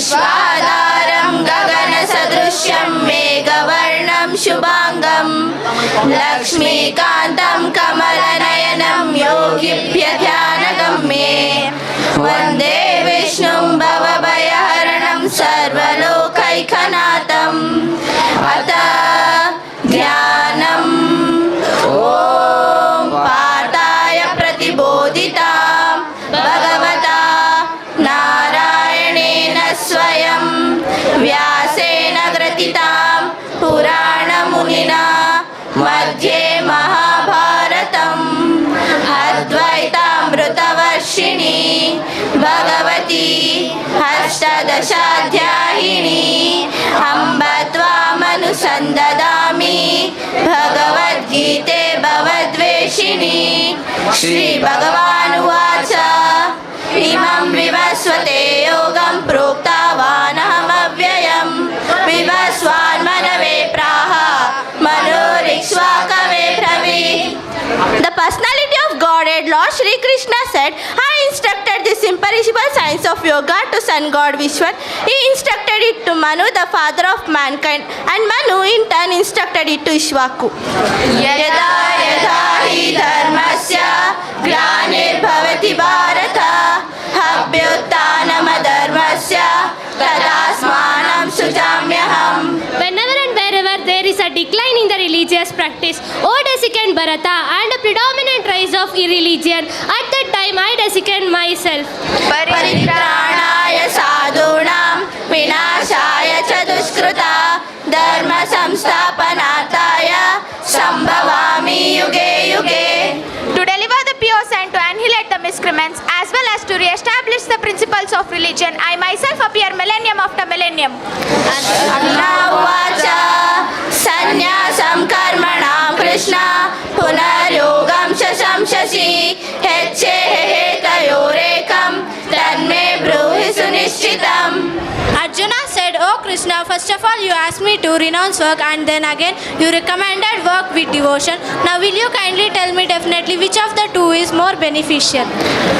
विश्वाधारं गगनसदृश्यं मेघवर्णं शुभांगं लक्ष्मीकान्तं कमलनयनं योगिभ्यध्यानगम्ये वन्दे विष्णुं भवभयहरणं सर्वलोकैकनाथम् अथ ध्यानम् ॐ पार्थाय प्रतिबोधितां भगवता नारायणेन स्वयं व्यासेन ग्रथितां पुराणमुनिना मध्ये महाभारतम् अद्वैतामृतवर्षिणी भगवती अष्टादशाध्यायिनी अम्ब त्वामनुसन्ददामि भगवद्गीते भवद्वेषिणी श्रीभगवानुवाच इमं विवस्वते योगं प्रोक्तवानहमव्ययं विवस्वान्मनवे प्राह मनोरिक्ष्वाकवे ब्रवीत्. The personality of Godhead, Lord Shri Krishna said, I instructed this imperishable science of yoga to sun god Vishwan. He instructed it to Manu, the father of mankind, and Manu in turn instructed it to Ishvaku. Yada yada hi dharmasya glanirбhavati bharata abhyuttanamadharmasya tadasmanam sujamyaham. Whenever and wherever there is a decline in the religious practice, O desiccant Bharata, and a predominant rise of irreligion, at that time I desiccant myself. Paritranaya sadhunam vinashaya cha dushkrita dharma samsthapanataya sambhavami yuge yuge. To deliver the pure and to annihilate the miscreants, as well as to re-establish the principles of religion, I myself appear millennium after millennium. Arjuna Sanyasam karmanam Krishna punaryogam shashamshasi heche hetayorekam tanme bruhi sunishchitam. Arjuna said, O Krishna, first of all you asked me to renounce work, and then again you recommended work with devotion. Now will you kindly tell me definitely which of the two is more beneficial?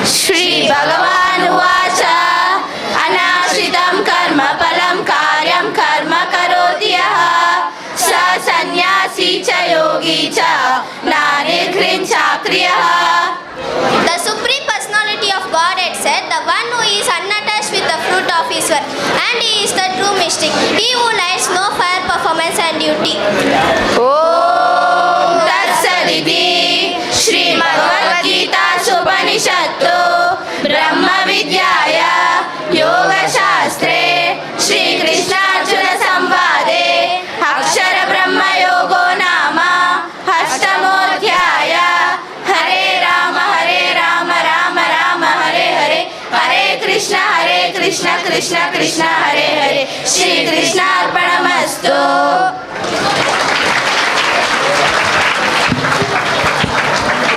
Shri Bhagavan Vacha Anashritam karma palam karyam karma karoti yaha sa sannyasi cha yogi cha nanikhrin chakriyah. The Supreme Personality of Godhead said, the one who is unattached with the fruit of his work, and he is the true mystic, he who lights no fire, performance and duty. Om Tat Saditi Shri Bhagavad Gita Upanishaddu Brahma Vidyaya Yoga Shastre Shri Krishna Arjuna Samvade Akshara Brahma Yogo Nama Hastamodhyaya. Hare Rama Rama Rama Hare Hare Hare Krishna Krishna Krishna Hare Hare Shri Krishna Arpanamastu.